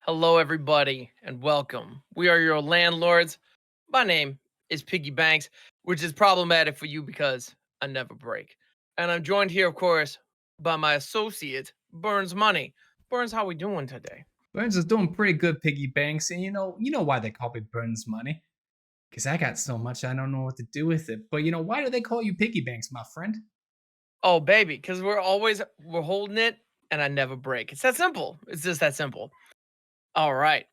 Hello, everybody, and welcome. We are your landlords. My name is Piggy Banks, which is problematic for you because I never break. And I'm joined here, of course, by my associate, Burns Money. Burns, how we doing today? Burns is doing pretty good, Piggy Banks, and you know why they call me Burns Money? Because I got so much I don't know what to do with it. But why do they call you Piggy Banks, my friend? Oh, baby, because we're holding it, and I never break. It's that simple. It's just that simple. All right.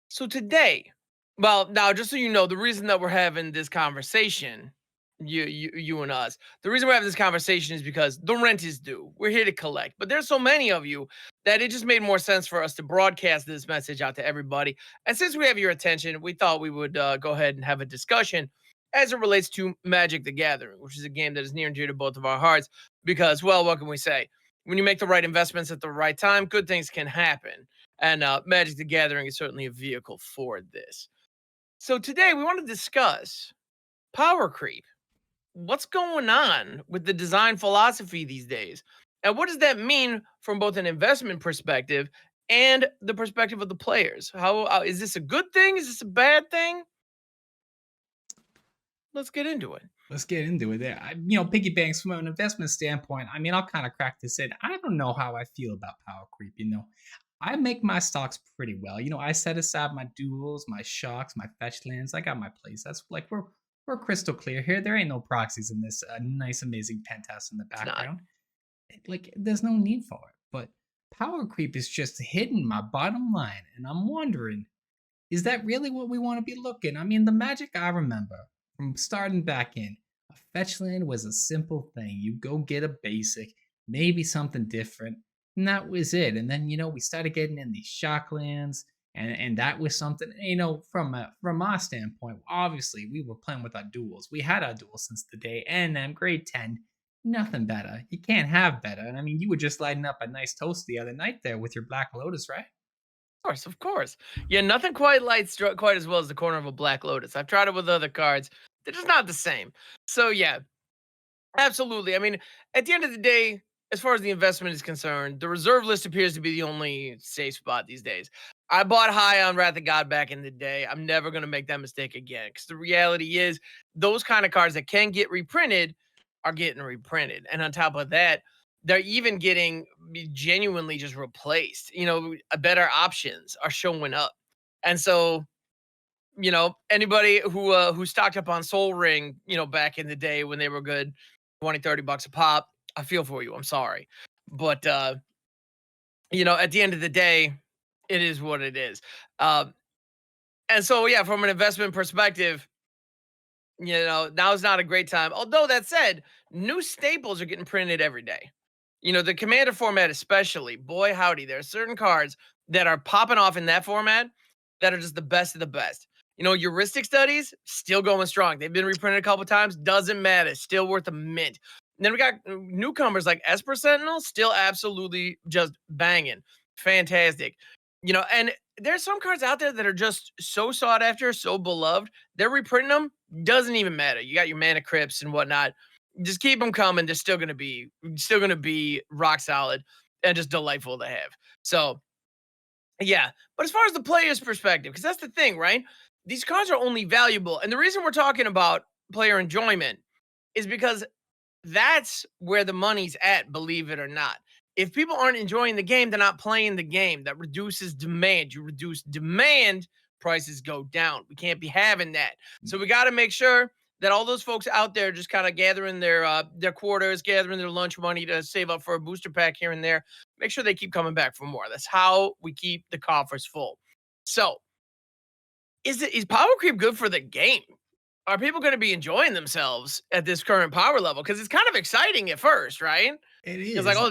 So today, well, now just so you know, the reason that we're having this conversation, you and us, the reason we're having this conversation is because the rent is due. We're here to collect, but there's so many of you that it just made more sense for us to broadcast this message out to everybody. And since we have your attention, we thought we would go ahead and have a discussion as it relates to Magic the Gathering, which is a game that is near and dear to both of our hearts. Because, well, what can we say? When you make the right investments at the right time, good things can happen. And Magic the Gathering is certainly a vehicle for this. So today we want to discuss power creep. What's going on with the design philosophy these days? And what does that mean from both an investment perspective and the perspective of the players? How is this a good thing? Is this a bad thing? Let's get into it. Let's get into it. There, Piggy Banks from an investment standpoint. I'll kind of crack this in. I don't know how I feel about power creep. I make my stocks pretty well. I set aside my duels, my shocks, my fetch lands. I got my plays. That's like we're crystal clear here. There ain't no proxies in this nice, amazing penthouse in the It's not. background. Like there's no need for it. But power creep is just hitting my bottom line, and I'm wondering, is that really what we want to be looking? The magic I remember from starting back in, a fetch land was a simple thing. You go get a basic, maybe something different, and that was it. And then we started getting in these shock lands, and that was something. From our standpoint, obviously we were playing with our duels. We had our duels since the day, and grade 10. Nothing better. You can't have better. And you were just lighting up a nice toast the other night there with your Black Lotus, right? Of course, of course. Yeah, nothing quite lights quite as well as the corner of a Black Lotus. I've tried it with other cards. They're just not the same. So yeah, absolutely. I mean, at the end of the day, as far as the investment is concerned, the reserve list appears to be the only safe spot these days. I bought high on Wrath of God back in the day. I'm never going to make that mistake again because the reality is those kind of cards that can get reprinted are getting reprinted. And on top of that, they're even getting genuinely just replaced. Better options are showing up. And so anybody who stocked up on Soul Ring, back in the day when they were good, 20, $30 a pop, I feel for you. I'm sorry. But at the end of the day, it is what it is. Um, and so yeah, from an investment perspective, now is not a great time. Although that said, new staples are getting printed every day. The commander format, especially, boy, howdy, there are certain cards that are popping off in that format that are just the best of the best. Heuristic studies still going strong. They've been reprinted a couple times, doesn't matter, still worth a mint. And then we got newcomers like Esper Sentinel, still absolutely just banging, fantastic. And there's some cards out there that are just so sought after, so beloved. They're reprinting them, doesn't even matter. You got your mana crypts and whatnot, just keep them coming. They're still gonna be rock solid and just delightful to have. So yeah, but as far as the player's perspective, because that's the thing, right? These cards are only valuable, and the reason we're talking about player enjoyment is because that's where the money's at. Believe it or not, if people aren't enjoying the game, they're not playing the game. That reduces demand. You reduce demand, prices go down. We can't be having that. So we got to make sure that all those folks out there just kind of gathering their quarters, gathering their lunch money to save up for a booster pack here and there, make sure they keep coming back for more. That's how we keep the coffers full. So, is power creep good for the game? Are people going to be enjoying themselves at this current power level? Because it's kind of exciting at first, right? It It's like, is. oh,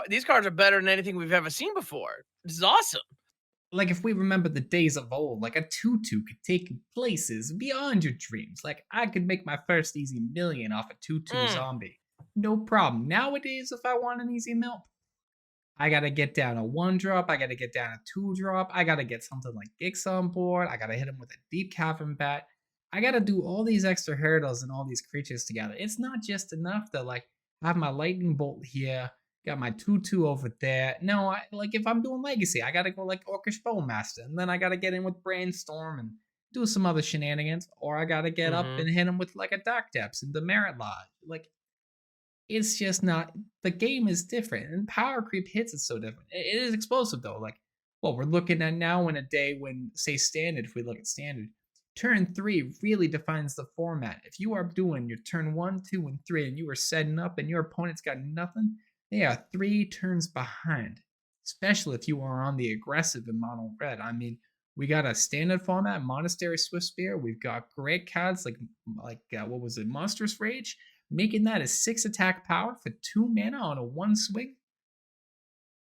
these cards are better than anything we've ever seen before. This is awesome. Like if we remember the days of old, like a tutu could take you places beyond your dreams. Like I could make my first easy million off a tutu Mm. zombie. No problem. Nowadays, if I want an easy melt, I gotta get down a one drop. I gotta get down a two drop. I gotta get something like Gix on board. I gotta hit him with a deep cavern bat. I gotta do all these extra hurdles and all these creatures together. It's not just enough to like have my lightning bolt here Got my 2/2 over there. No, I like if I'm doing legacy, I gotta go like Orcish Bowmaster, and then I gotta get in with Brainstorm and do some other shenanigans, or I gotta get up Hmm. and hit him with like a Dark Depths and the Merit Lodge. Like it's just not the game is different, and power creep hits is so different. It is explosive though. Like what we're looking at now in a day when say standard, if we look at standard, turn three really defines the format. If you are doing your turn one, two, and three, and you are setting up and your opponent's got nothing, they are 3 turns behind. Especially if you are on the aggressive in mono red. I mean, we got a standard format, Monastery Swift Spear. We've got great cards like what was it, Monstrous Rage, making that a 6 attack power for 2 mana on a 1 swing.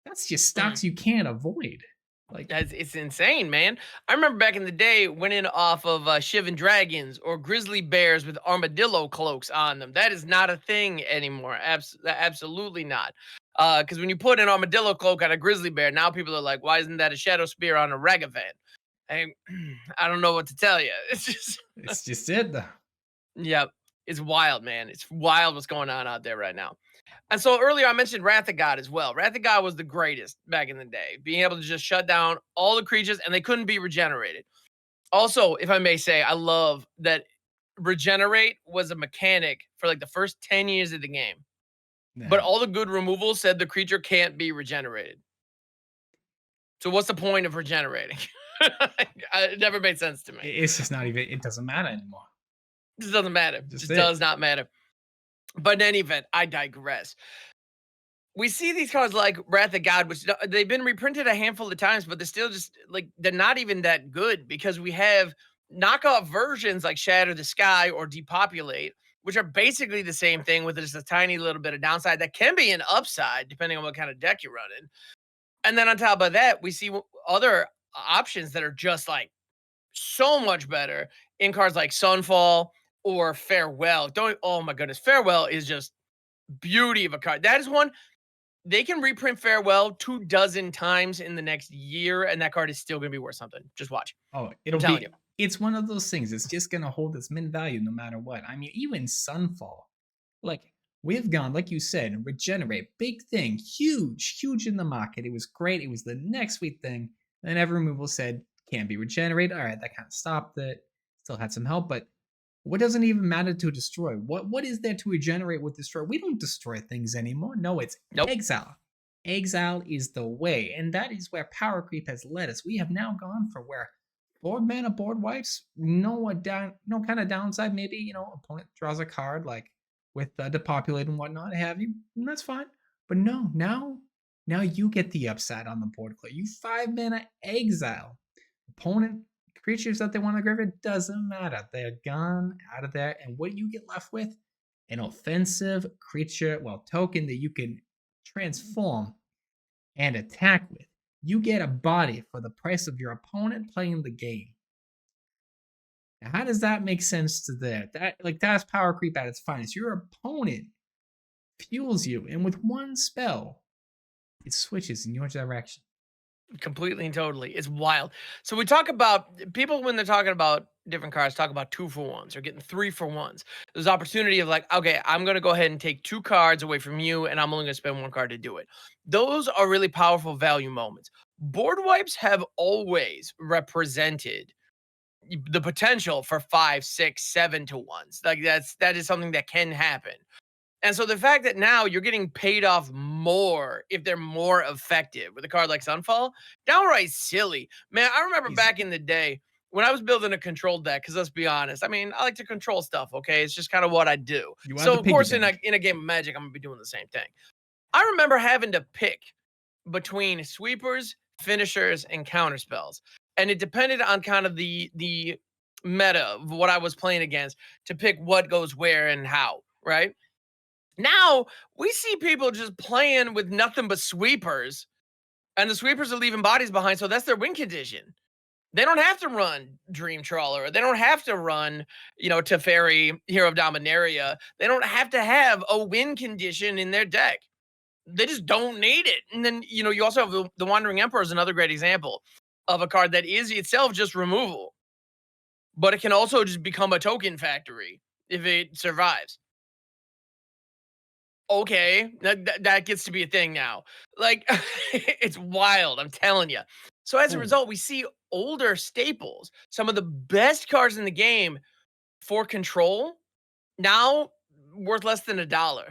That's just stocks you can't avoid. Like, It's insane, man. I remember back in the day winning off of Shivan Dragons or Grizzly Bears with armadillo cloaks on them. That is not a thing anymore. Absolutely not. Because when you put an armadillo cloak on a grizzly bear, now people are like, why isn't that a shadow spear on a Ragavan? I, I don't know what to tell you. It's just, it's just it though. yeah, it's wild, man. It's wild what's going on out there right now. And so earlier I mentioned Wrath of God as well. Wrath of God was the greatest back in the day, being able to just shut down all the creatures and they couldn't be regenerated. Also, if I may say, I love that regenerate was a mechanic for like the first 10 years of the game. But Yeah. all the good removals said the creature can't be regenerated. So what's the point of regenerating? It never made sense to me. It's just not even, it doesn't matter anymore. It just doesn't matter. Just Just it. does not matter. But in any event, I digress. We see these cards like Wrath of God, which they've been reprinted a handful of times, but they're still just like they're not even that good because we have knockoff versions like Shatter the Sky or Depopulate, which are basically the same thing with just a tiny little bit of downside that can be an upside depending on what kind of deck you're running. And then on top of that, we see other options that are just like so much better in cards like Sunfall or Farewell. Don't oh my goodness, Farewell is just beauty of a card. That is one they can reprint Farewell 2 dozen times in the next year, and that card is still gonna be worth something. Just watch. Oh, I'm telling you. it's one of those things. It's just gonna hold its min value no matter what. I mean, even Sunfall, like we've gone, like you said, regenerate, big thing, huge, huge in the market. It was great. It was the next sweet thing. Then every removal said can't be regenerated. All right, that kind of stopped it. Still had some help, but what doesn't even matter to destroy? What is there to regenerate with destroy? We don't destroy things anymore. No, it's Nope. exile. Exile is the way, and that is where power creep has led us. We have now gone for where board mana board wipes, no kind of downside. Maybe opponent draws a card like with depopulate and whatnot, have you? And that's fine. But no, now you get the upside on the board play. You 5 mana exile opponent creatures that they want to graveyard, doesn't matter. They're gone out of there. And what do you get left with? An offensive creature, well, token that you can transform and attack with. You get a body for the price of your opponent playing the game. Now, how does that make sense to that's power creep at its finest. Your opponent fuels you, and with one spell, it switches in your direction. Completely and totally. It's wild. So we talk about people when they're talking about different cards, talk about 2-for-1s or getting 3-for-1s. There's opportunity of like, okay, I'm gonna go ahead and take 2 cards away from you, and I'm only gonna spend 1 card to do it. Those are really powerful value moments. Board wipes have always represented the potential for 5, 6, 7-to-1s. Like that is something that can happen. And so the fact that now you're getting paid off more if they're more effective with a card like Sunfall, downright silly. Man, I remember Easy. back in the day when I was building a control deck, because let's be honest, I mean, I like to control stuff, okay? It's just kind of what I do. You are So, the of piggy course, in bank. a game of Magic, I'm going to be doing the same thing. I remember having to pick between sweepers, finishers, and counter spells. And it depended on kind of the meta of what I was playing against to pick what goes where and how, right? Now we see people just playing with nothing but sweepers, and the sweepers are leaving bodies behind. So that's their win condition. They don't have to run Dream Trawler. Or they don't have to run, Teferi, Hero of Dominaria. They don't have to have a win condition in their deck. They just don't need it. And then, you also have the Wandering Emperor is another great example of a card that is itself just removal, but it can also just become a token factory if it survives. Okay, that gets to be a thing now. Like, it's wild, I'm telling you. So as a Oh, result, we see older staples, some of the best cards in the game for control, now worth less than $1.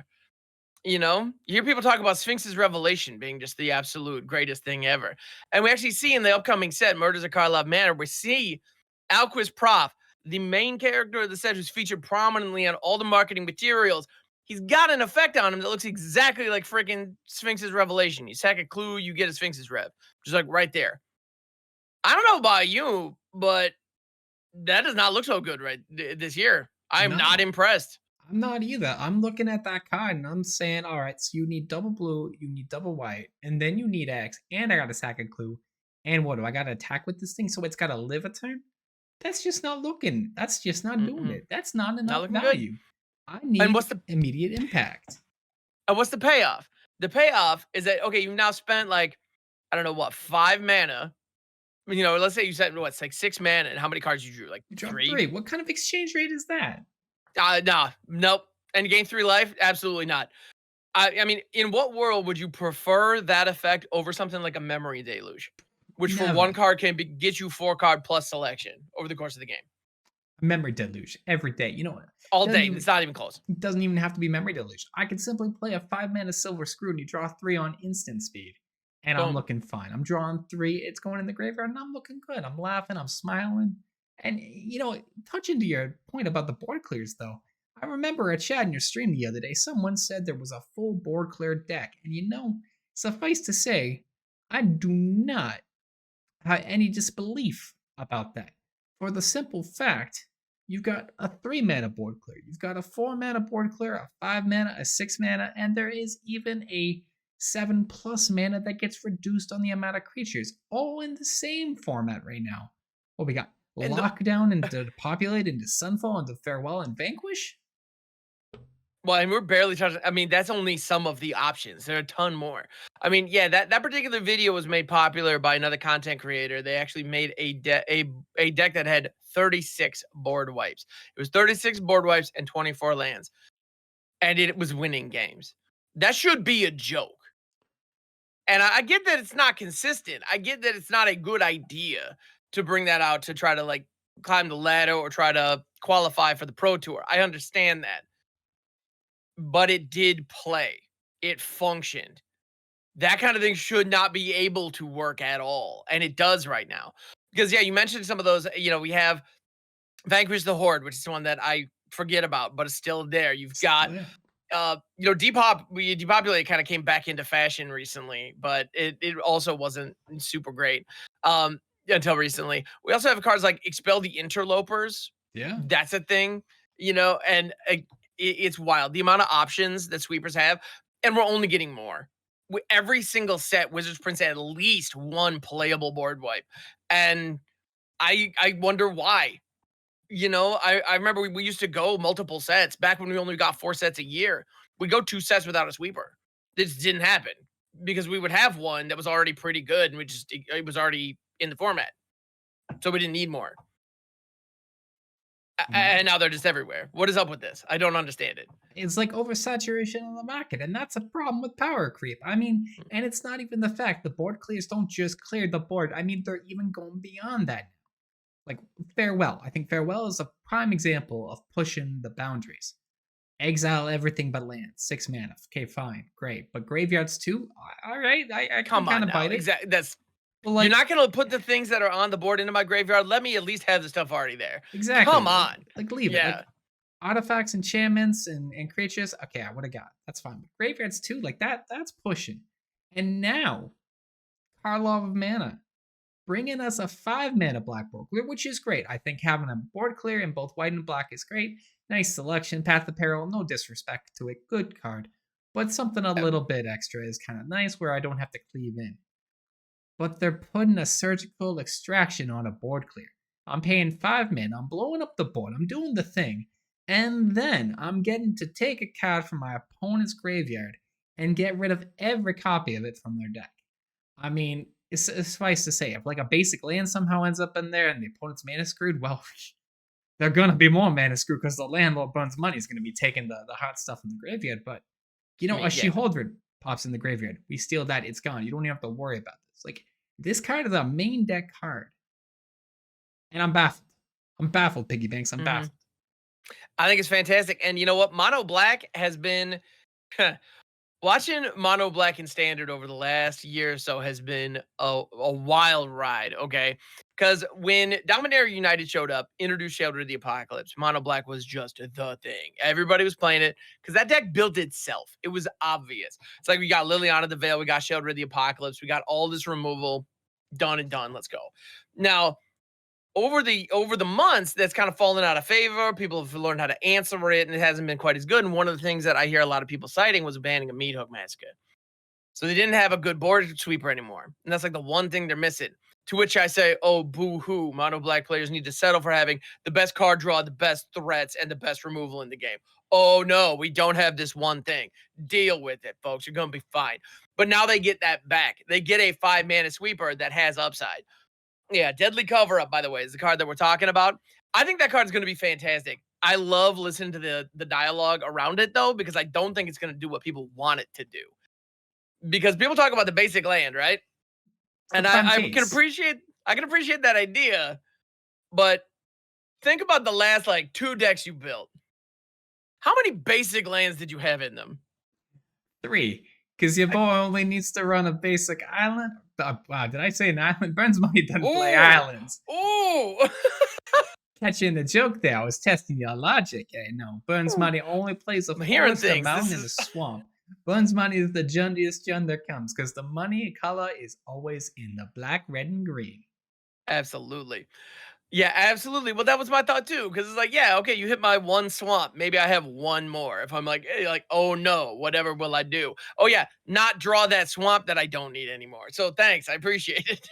You know, you hear people talk about Sphinx's Revelation being just the absolute greatest thing ever. And we actually see in the upcoming set, Murders of Karlov Manor, we see Alquist Prof, the main character of the set who's featured prominently on all the marketing materials. He's got an effect on him that looks exactly like freaking Sphinx's Revelation. You sack a clue, you get a Sphinx's Rev. Just like right there. I don't know about you, but that does not look so good this year. I'm not no. impressed. I'm not either. I'm looking at that card and I'm saying, all right, so you need double blue, you need double white, and then you need X, and I got a sack of clue. And what do I got to attack with this thing so it's got to live a turn? That's just not looking. That's just not doing Mm-mm. it. That's not Not enough looking good. value. I And need what's the immediate impact. what's the payoff? The payoff is that okay, you've now spent like I don't know what 5 mana. You know, let's say you said what's like 6 mana, and how many cards you drew? Like You drop three? three. What kind of exchange rate is that? Nah, nope. And you gain 3 life? Absolutely not. I mean, in what world would you prefer that effect over something like a memory deluge, which for one Never. card get you 4 card plus selection over the course of the game Memory deluge every day. You know what? all Doesn't day? even It's not even close. doesn't even have to be memory deluge. I can simply play a 5 mana silver screw and you draw three on instant speed. And I'm Boom. looking fine. I'm drawing three, it's going in the graveyard, and I'm looking good. I'm laughing, I'm smiling. And touching to your point about the board clears though, I remember a chat in your stream the other day, someone said there was a full board cleared deck. And suffice to say, I do not have any disbelief about that. For the simple fact, you've got a 3 mana board clear, you've got a 4 mana board clear, a 5 mana, a 6 mana, and there is even a 7+ mana that gets reduced on the amount of creatures, all in the same format right now. What we got? And the Lockdown into Populate into Sunfall into Farewell and Vanquish? Well, and we're barely touching. I mean, that's only some of the options. There are a ton more. I mean, yeah, that particular video was made popular by another content creator. They actually made a deck that had 36 board wipes. It was 36 board wipes and 24 lands, and it was winning games. That should be a joke. And I get that it's not consistent. I get that it's not a good idea to bring that out to try to like climb the ladder or try to qualify for the pro tour. I understand that, but it did play. It functioned. That kind of thing should not be able to work at all, and it does right now. Because yeah, you mentioned some of those. You know, we have Vanquish the Horde, which is one that I forget about, but it's still there. You've got Yeah. Depopulate kind of came back into fashion recently, but it also wasn't super great until recently. We also have cards like Expel the Interlopers. Yeah. That's a thing, and it's wild the amount of options that sweepers have, and we're only getting more. Every single set, Wizards prints at least one playable board wipe, and I wonder why. I remember we used to go multiple sets back when we only got 4 sets a year. We'd go 2 sets without a sweeper. This didn't happen because we would have one that was already pretty good and it was already in the format. So we didn't need more. And now they're just everywhere. What is up with this? I don't understand it. It's like oversaturation in the market, and that's a problem with power creep. I mean, and it's not even the fact the board clears don't just clear the board. I mean, they're even going beyond that. Like Farewell. I think Farewell is a prime example of pushing the boundaries. Exile everything but land. 6 mana. Okay, fine, great. But graveyards too. All right, I can Come on kind of now. bite it. Exactly. But You're not gonna put the things that are on the board into my graveyard. Let me at least have the stuff already there. exactly. Come on. Like leave it. Like Yeah. artifacts, enchantments, and creatures. Okay, I would have got. That's fine. But graveyards too. Like that's pushing. And now, Karlov of Mana, bringing us a 5 mana black board clear, which is great. I think having a board clear in both white and black is great. Nice selection. Path of Peril, no disrespect to it. Good card. But something a little bit extra is kind of nice where I don't have to cleave in. But they're putting a surgical extraction on a board clear. I'm paying 5 mana, I'm blowing up the board, I'm doing the thing, and then I'm getting to take a card from my opponent's graveyard and get rid of every copy of it from their deck. I mean, it's suffice to say, if like a basic land somehow ends up in there and the opponent's mana screwed, well, they're gonna be more mana screwed because the landlord burns money is gonna be taking the hot stuff in the graveyard. But You I know, a mean, yeah. She-Holdred pops in the graveyard. We steal that, it's gone. You don't even have to worry about this. Like, this card is a main deck card. And I'm baffled. I'm baffled, Piggy Banks. I'm Hmm. baffled. I think it's fantastic. And you know what? Mono Black has been watching Mono Black and Standard over the last year or so has been a wild ride, okay? Because when Dominaria United showed up, introduced Shelter of the Apocalypse, Mono Black was just the thing. Everybody was playing it because that deck built itself. It was obvious. It's like we got Liliana the Veil, we got Shelter of the Apocalypse, we got all this removal done and done. Let's go. Now, over the months, that's kind of fallen out of favor. People have learned how to answer it, and it hasn't been quite as good. And one of the things that I hear a lot of people citing was banning a Meat Hook Massacre. So they didn't have a good board sweeper anymore. And that's like the one thing they're missing. To which I say, oh, boo hoo. Mono Black players need to settle for having the best card draw, the best threats, and the best removal in the game. Oh, no, we don't have this one thing. Deal with it, folks. You're going to be fine. But now they get that back. They get a 5-mana sweeper that has upside. Yeah, Deadly Cover Up, by the way, is the card that we're talking about. I think that card is going to be fantastic. I love listening to the dialogue around it, though, because I don't think it's going to do what people want it to do. Because people talk about the basic land, right? It's the And fun I can case. appreciate that idea, but think about the last like 2 decks you built. How many basic lands did you have in them? 3. Because your boy only needs to run a basic island. Wow, did I say an island? Burns Money doesn't play Ooh, islands. ooh. Catching the joke there. I was testing your logic. I know. Burns Money only plays a I'm hearing forest, a things. This mountain, and a is swamp. Burns Money is the jundiest jun there comes because the money color is always in the black, red, and green. absolutely. Yeah, absolutely. Well, that was my thought too, because it's like, yeah, okay, you hit my one swamp. Maybe I have one more. If I'm like, hey, like, oh no, whatever will I do? Oh yeah, not draw that swamp that I don't need anymore. So thanks, I appreciate it.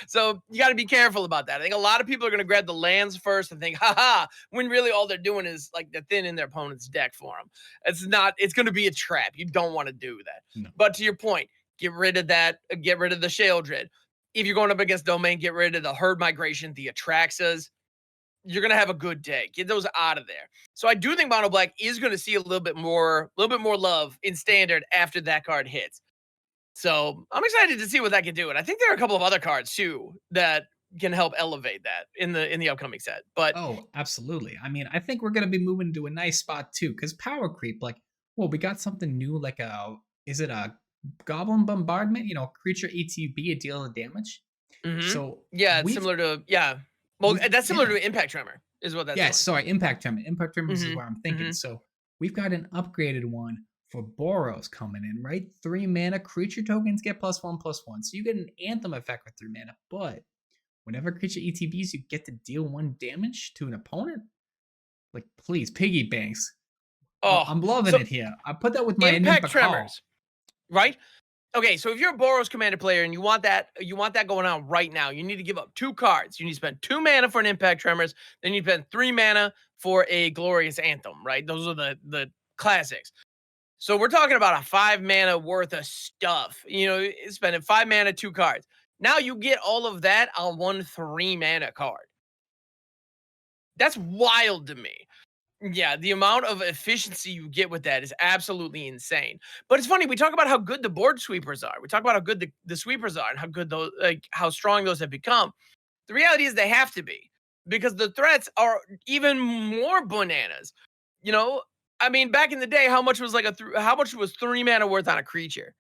So you got to be careful about that. I think a lot of people are going to grab the lands first and think, haha, when really all they're doing is like they're thinning their opponent's deck for them. It's not, it's going to be a trap. You don't want to do that. No. But to your point, get rid of that, get rid of the Shale Dread. If you're going up against Domain, get rid of the Herd Migration, the Atraxas. You're going to have a good day. Get those out of there. So I do think Mono Black is going to see a little bit more love in Standard after that card hits. So I'm excited to see what that can do. And I think there are a couple of other cards too that can help elevate that in the upcoming set. But Oh, absolutely. I mean, I think we're gonna be moving to a nice spot too, because power creep, like, well, we got something new, like is it a goblin bombardment? You know, creature ETB, a deal of damage. mhm. So Yeah, it's we've similar to yeah. Well, we've that's similar yeah. to Impact Tremor, is what that's Yes, doing. sorry, impact tremor. Impact tremors is Hmm. where I'm thinking. Hmm. So we've got an upgraded one for Boros coming in, right? 3 mana creature tokens get +1/+1. So you get an anthem effect with 3 mana, but whenever creature ETBs, you get to deal 1 damage to an opponent. Like, please, Piggy Banks. Oh, I'm loving so it here. I put that with my Impact Nympha Call. Tremors, right? Okay, so if you're a Boros Commander player and you want that going on right now, you need to give up 2 cards. You need to spend 2 mana for an Impact Tremors, then you spend 3 mana for a Glorious Anthem, right? Those are the classics. So we're talking about a 5 mana worth of stuff. You know, spending 5 mana, 2 cards. Now you get all of that on one 3 mana card. That's wild to me. Yeah, the amount of efficiency you get with that is absolutely insane. But it's funny, we talk about how good the board sweepers are. We talk about how good the sweepers are and how good those like how strong those have become. The reality is they have to be because the threats are even more bananas. You know, I mean, back in the day, how much was how much was 3 mana worth on a creature?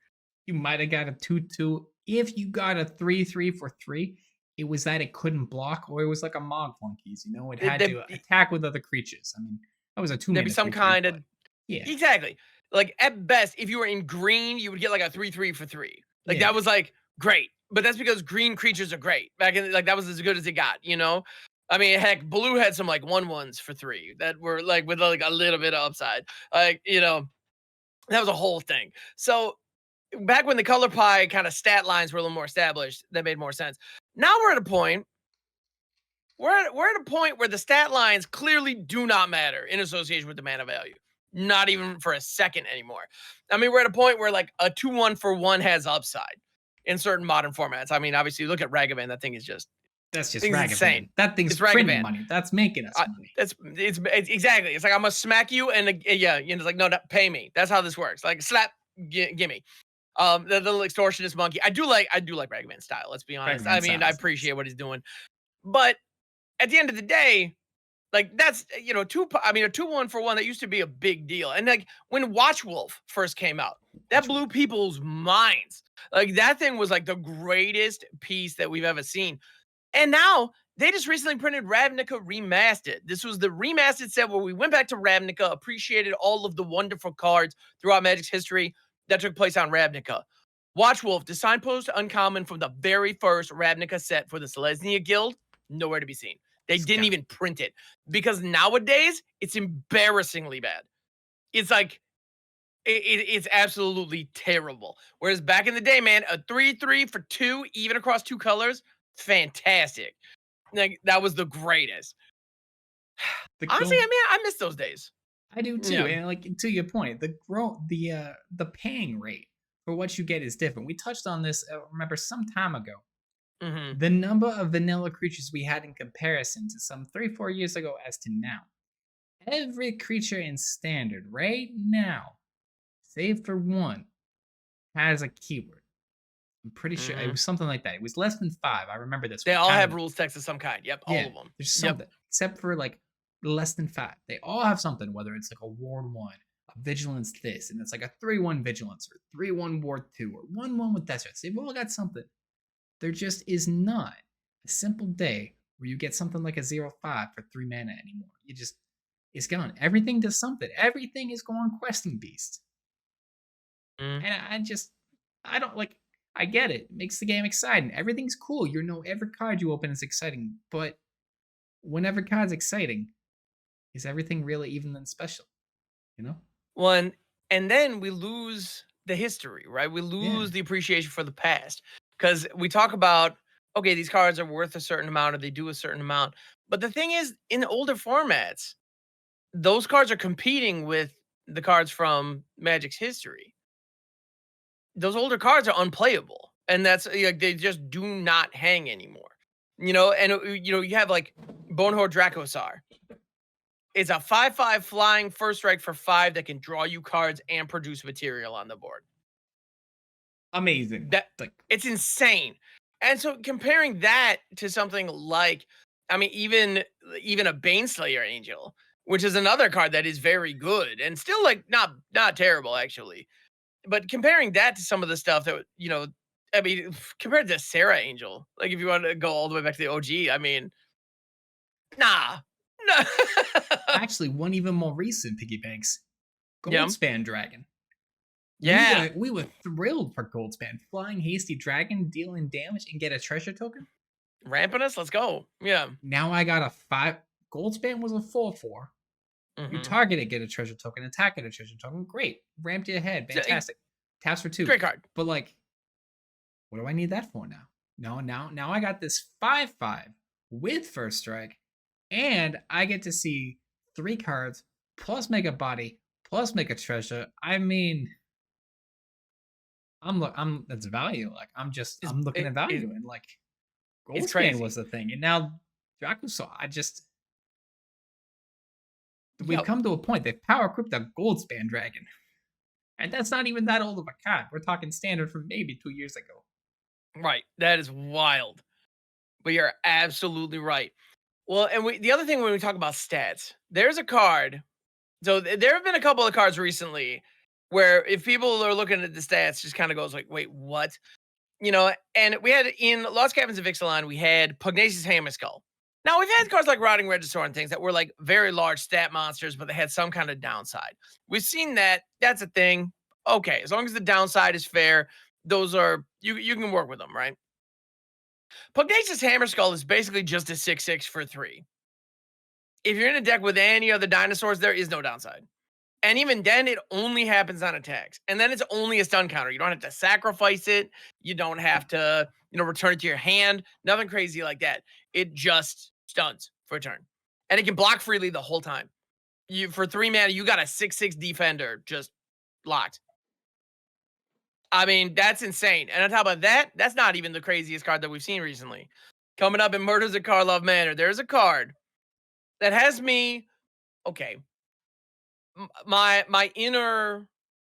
You might have got a 2/2. If you got a 3/3 for 3, it was that it couldn't block, or it was like a Mog Flunkies. You know, it had to There, attack with other creatures. I mean, that was a 2 there'd be mana some 3/3, kind of but yeah, exactly. Like at best, if you were in green, you would get like a 3/3 for 3. Like yeah. that was like great. But that's because green creatures are great. Back in like that was as good as it got, you know? I mean, heck, blue had some like 1/1s for 3 that were like with like a little bit of upside. Like, you know, that was a whole thing. So back when the color pie kind of stat lines were a little more established, that made more sense. Now we're at a point where the stat lines clearly do not matter in association with the mana value. Not even for a second anymore. I mean, we're at a point where like a 2/1 for 1 has upside in certain modern formats. I mean, obviously, look at Ragavan. That thing is just That's just Thing's insane. Ragavan. That thing's It's printing Ragavan. money. That's making us money. It's exactly. It's like I'm gonna smack you, and yeah, you know, it's like no, pay me. That's how this works. Like slap, gimme. The little extortionist monkey. I do like Ragavan style. Let's be honest. I Ragavan mean, I styles. appreciate what he's doing, but at the end of the day, like that's you know I mean a 2-1 for one that used to be a big deal. And like when Watch Wolf first came out, that blew people's minds. Like that thing was like the greatest piece that we've ever seen. And now they just recently printed Ravnica Remastered. This was the remastered set where we went back to Ravnica, appreciated all of the wonderful cards throughout Magic's history that took place on Ravnica. Watchwolf, the signpost uncommon from the very first Ravnica set for the Selesnya Guild, nowhere to be seen. They didn't even print it because nowadays it's embarrassingly bad. It's like it's absolutely terrible. Whereas back in the day, man, a 3/3 for 2, even across 2 colors, fantastic. Like that was the greatest. The Honestly, gold, I mean, I miss those days. I do too. Yeah. And like to your point, the paying rate for what you get is different. We touched on this. Remember some time ago, Hmm. the number of vanilla creatures we had in comparison to some 3-4 years ago as to now. Every creature in standard right now, save for one, has a keyword. I'm pretty sure it Hmm. was something like that. It was less than 5. I remember this They one. all have Counted. rules text of some kind. Yep, all Yeah, of them. there's Yep. something except for like less than 5. They all have something, whether it's like a ward 1, a vigilance this, and it's like a 3-1 vigilance or 3-1 ward 2 or 1-1 with death threats. They've all got something. There just is not a simple day where you get something like a 0/5 for 3 mana anymore. You just it's gone. Everything does something. Everything is going questing beast. Mm. And I don't like I get it. It makes the game exciting. Everything's cool. You know every card you open is exciting, but when every card's exciting, is everything really even then special? You know? One, and then we lose the history, right? We Yeah. lose the appreciation for the past because we talk about okay, these cards are worth a certain amount or they do a certain amount. But the thing is, in older formats, those cards are competing with the cards from Magic's history. Those older cards are unplayable, and that's like they just do not hang anymore. You know, and you know you have like Bonehorde Dracosar. It's a 5/5 flying first strike for 5 that can draw you cards and produce material on the board. Amazing. That Like it's insane. And so comparing that to something like, I mean, even a Baneslayer Angel, which is another card that is very good and still like not terrible actually. But comparing that to some of the stuff that you know, I mean, compared to Sarah Angel, like if you want to go all the way back to the OG, I mean, nah, no. actually one even more recent Piggy Banks. Yeah, Goldspan Dragon. We yeah, were we were thrilled for Goldspan. Flying Hasty Dragon, dealing damage and get a treasure token. ramping us. Let's go. Yeah. Now I got a 5. Goldspan was a 4/4. You Hmm. target it, get a treasure token, attack it, a treasure token. Great. Ramped your head. Fantastic. Taps for 2. Great card. But like, what do I need that for now? No, now I got this 5/5 with first strike, and I get to see 3 cards plus make a body plus make a treasure. I mean, I'm that's value. Like It's, I'm looking at value and like it's Goldspan crazy. was the thing, and now Dracusaw. We've Yep. come to a point they've power equipped a Goldspan Dragon. And that's not even that old of a card. We're talking standard from maybe 2 years ago. Right. That is wild. But you're absolutely right. Well, and the other thing when we talk about stats, there's a card. So there have been a couple of cards recently where if people are looking at the stats, just kind of goes like, wait, what? You know, and we had in Lost Cabins of Ixalan, we had Pugnacious Hammerskull. Now we've had cards like Rotting Regisaur and things that were like very large stat monsters, but they had some kind of downside. We've seen that. That's a thing. Okay, as long as the downside is fair, those are you can work with them, right? Pugnacious Hammerskull is basically just a 6/6 for 3. If you're in a deck with any other dinosaurs, there is no downside. And even then, it only happens on attacks. And then it's only a stun counter. You don't have to sacrifice it. You don't have to, you know, return it to your hand. Nothing crazy like that. It just stuns for a turn. And it can block freely the whole time. You for 3 mana, you got a 6/6 defender just locked. I mean, that's insane. And on top of that, that's not even the craziest card that we've seen recently. Coming up in Murders at Karlov Manor, there's a card that has me okay. My inner,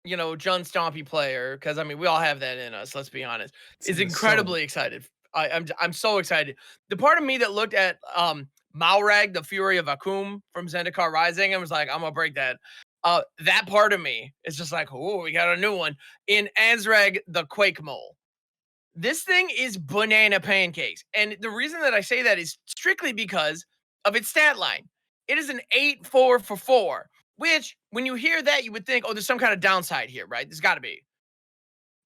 John Stompy player, because I mean we all have that in us. Let's be honest, It's is in the soul. incredibly excited. I'm so excited. The part of me that looked at Malrag, the Fury of Akum from Zendikar Rising, and was like, I'm gonna break that. That part of me is just like, oh, we got a new one in Ansrag, the Quake Mole. This thing is banana pancakes. And the reason that I say that is strictly because of its stat line. It is an 8-4 for 4, which when you hear that, you would think, oh, there's some kind of downside here, right? There's got to be.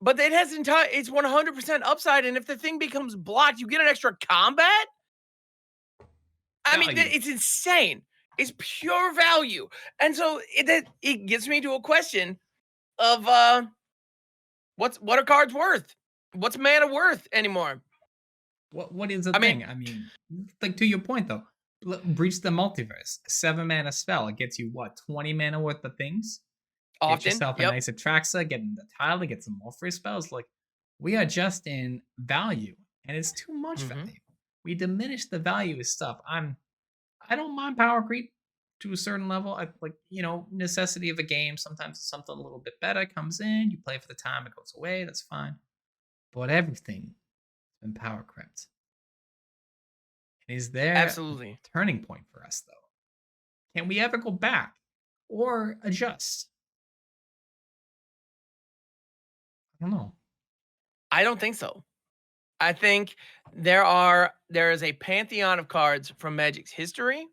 But it has it's 100% upside. And if the thing becomes blocked, you get an extra combat. I mean, Value. it's insane. It's pure value. And so it gets me to a question of what are cards worth? What's mana worth anymore? What is the I mean, thing? I mean, like to your point though, breach the multiverse. 7 mana spell. It gets you what 20 mana worth of things. Get often, yourself a yep. nice Atraxa, get in the tile, get some more free spells. Like we are just in value, and it's too much Mhm. value. We diminish the value of stuff. I don't mind power creep to a certain level. I like necessity of a game. Sometimes something a little bit better comes in. You play for the time, it goes away. That's fine. But everything has been power crept. And is there a Absolutely. turning point for us though? Can we ever go back or adjust? I don't know. I don't think so. I think there is a pantheon of cards from Magic's history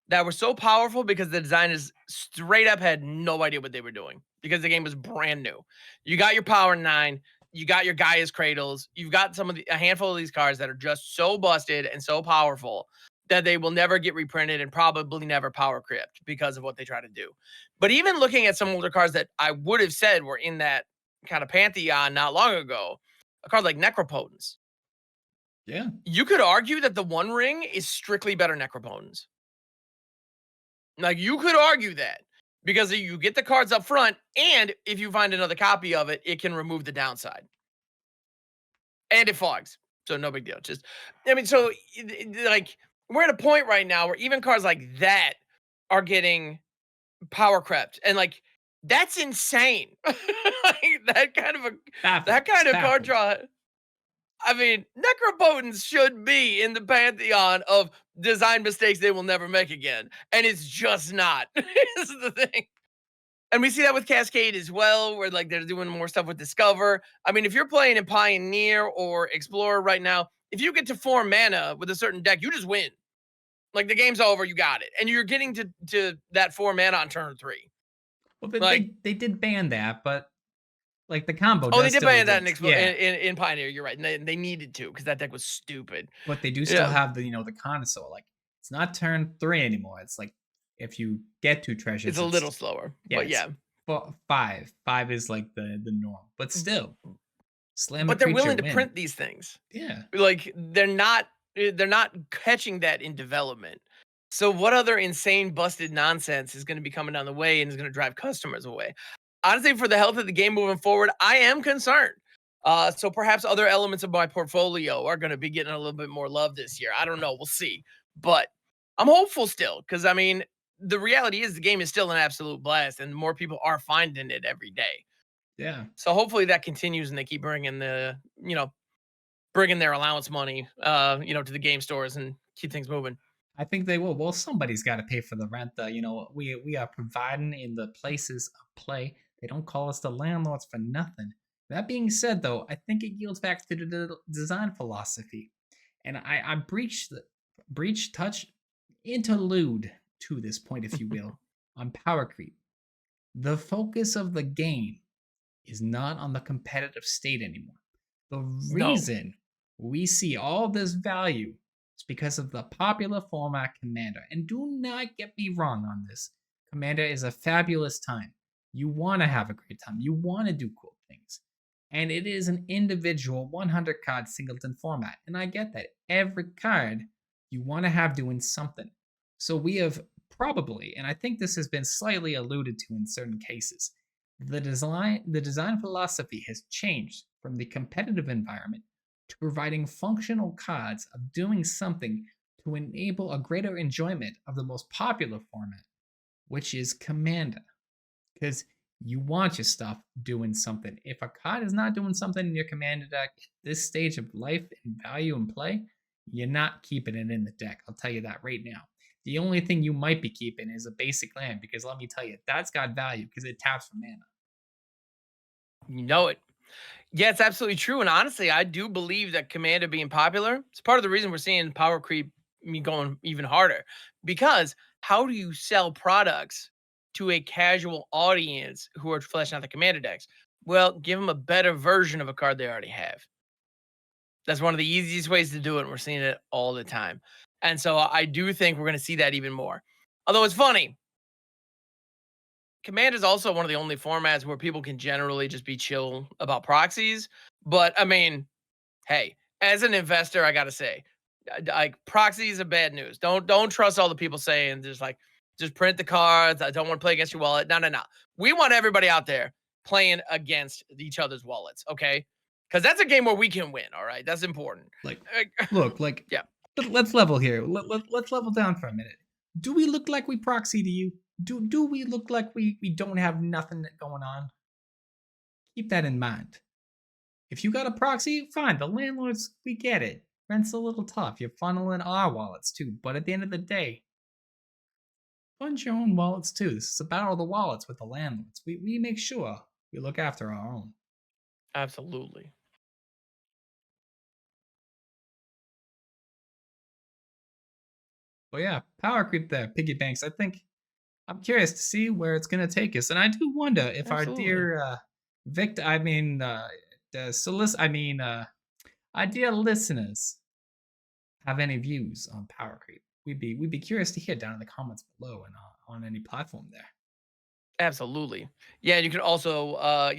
that were so powerful because the designers straight up had no idea what they were doing because the game was brand new. You got your Power 9, you got your Gaia's Cradles, you've got a handful of these cards that are just so busted and so powerful that they will never get reprinted and probably never power crypt because of what they try to do. But even looking at some older cards that I would have said were in that kind of pantheon not long ago, a card like Necropotence. Yeah. You could argue that the One Ring is strictly better Necropotence. Like, you could argue that because you get the cards up front, and if you find another copy of it, it can remove the downside. And it fogs. So no big deal. Just, I mean, so like we're at a point right now where even cards like that are getting power crept. And like, that's insane. Like, Baffled. that kind Just of card baffled. draw. I mean, Necropotence should be in the pantheon of design mistakes they will never make again. And it's just not. This is the thing. And we see that with Cascade as well, where like they're doing more stuff with Discover. I mean, if you're playing in Pioneer or Explorer right now, if you get to 4 mana with a certain deck, you just win. Like the game's over, you got it. And you're getting to that 4 mana on turn 3. Well, Like, they did ban that, but like the combo oh, they does did still ban that in, exist. Yeah, in Pioneer. You're right. And they needed to because that deck was stupid. but they do still Yeah. have the the console. Like it's not turn 3 anymore. It's like if you get 2 It's treasures, a it's little slower. yeah, But it's yeah. 5. 5 is like the norm, but still slam a But they're creature willing to win. print these things. Yeah, Like they're not catching that in development. So what other insane busted nonsense is going to be coming down the way and is going to drive customers away? Honestly, for the health of the game moving forward, I am concerned. So perhaps other elements of my portfolio are going to be getting a little bit more love this year. I don't know. We'll see. But I'm hopeful still because I mean, the reality is the game is still an absolute blast and more people are finding it every day. yeah. So hopefully that continues and they keep bringing their allowance money, to the game stores and keep things moving. I think they will. Well, somebody's got to pay for the rent. We are providing in the places of play. They don't call us the landlords for nothing. That being said, though, I think it yields back to the design philosophy, and I touch interlude to this point, if you will, on power creep. The focus of the game is not on the competitive state anymore. The No. reason we see all this value is because of the popular format Commander. And do not get me wrong on this. Commander is a fabulous time. You want to have a great time. You want to do cool things. And it is an individual 100 card singleton format. And I get that. Every card you want to have doing something. So we have probably, and I think this has been slightly alluded to in certain cases, the design philosophy has changed from the competitive environment to providing functional cards of doing something to enable a greater enjoyment of the most popular format, which is Commander. Because you want your stuff doing something. If a card is not doing something in your Commander deck at this stage of life and value and play, you're not keeping it in the deck. I'll tell you that right now. The only thing you might be keeping is a basic land, because let me tell you, that's got value because it taps for mana. You know it. Yeah, it's absolutely true. And honestly, I do believe that Commander being popular is part of the reason we're seeing power creep going even harder. Because how do you sell products to a casual audience who are fleshing out the Commander decks? Well, give them a better version of a card they already have. That's one of the easiest ways to do it. And we're seeing it all the time. And so I do think we're going to see that even more. Although it's funny, Command is also one of the only formats where people can generally just be chill about proxies. But I mean, hey, as an investor, I gotta say, like proxies are bad news. Don't trust all the people saying just print the cards. I don't want to play against your wallet. No, no, no. We want everybody out there playing against each other's wallets, okay? Because that's a game where we can win. All right, that's important. Like, Uh, look, yeah, let's level here. Let's level down for a minute. Do we look like we proxy to you? Do we look like we don't have nothing going on? Keep that in mind. If you got a proxy, fine. The landlords, we get it. Rent's a little tough. You're funneling our wallets too. But at the end of the day, fund your own wallets too. This is a battle of the wallets with the landlords. We make sure we look after our own. absolutely. But yeah, power creep there, Piggy Banks. I think I'm curious to see where it's gonna take us, and I do wonder if our Absolutely. dear Victor, I mean, the our dear listeners have any views on power creep. We'd be curious to hear down in the comments below and on any platform there. Absolutely. Yeah, and you can also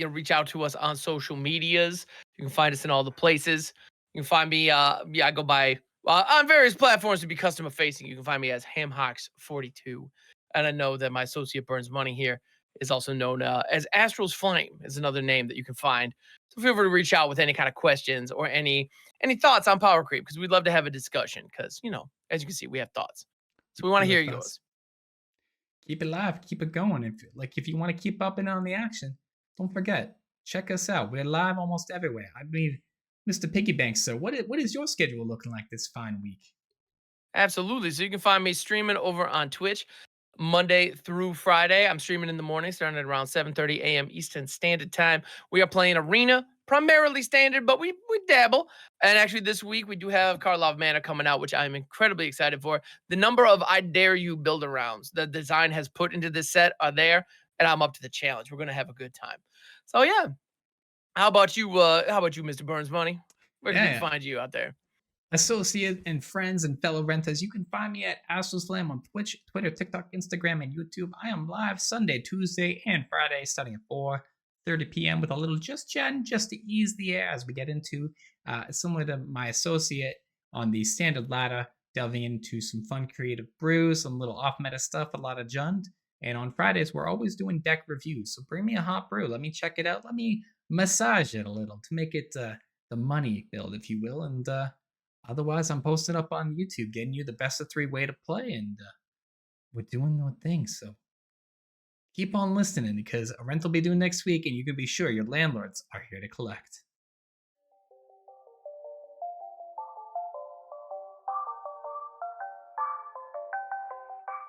reach out to us on social medias. You can find us in all the places. You can find me I go by on various platforms to be customer facing. You can find me as Hamhawks42. And I know that my associate Burns Money here is also known as Astralsflame is another name that you can find. So feel free to reach out with any kind of questions or any thoughts on Power Creep because we'd love to have a discussion because, as you can see, we have thoughts. So we want to Be hear with us. yours. Keep it live, keep it going. If you want to keep up and on the action, don't forget, check us out. We're live almost everywhere. I mean, Mr. Piggy Banks, so what is your schedule looking like this fine week? Absolutely. So you can find me streaming over on Twitch Monday through Friday. I'm streaming in the morning, starting at around 7:30 a.m. Eastern Standard Time. We are playing Arena, primarily standard, but we dabble. And actually, this week we do have Karlov Manor coming out, which I'm incredibly excited for. The number of I Dare You build arounds the design has put into this set are there, and I'm up to the challenge. We're gonna have a good time. So yeah. How about you? How about you, Mr. Burns Money? Where can Yeah, people yeah. find you out there? Associate and friends and fellow renters, you can find me at Astralsflame on Twitch, Twitter, TikTok, Instagram, and YouTube. I am live Sunday, Tuesday, and Friday starting at 4:30 p.m. with a little just chatting just to ease the air as we get into, similar to my associate on the standard ladder, delving into some fun creative brews, some little off-meta stuff, a lot of Jund. And on Fridays, we're always doing deck reviews. So bring me a hot brew. Let me check it out. Let me massage it a little to make it the money build, if you will. And otherwise, I'm posting up on YouTube, getting you the best of 3 way to play, and we're doing the thing. So keep on listening because a rent will be due next week, and you can be sure your landlords are here to collect.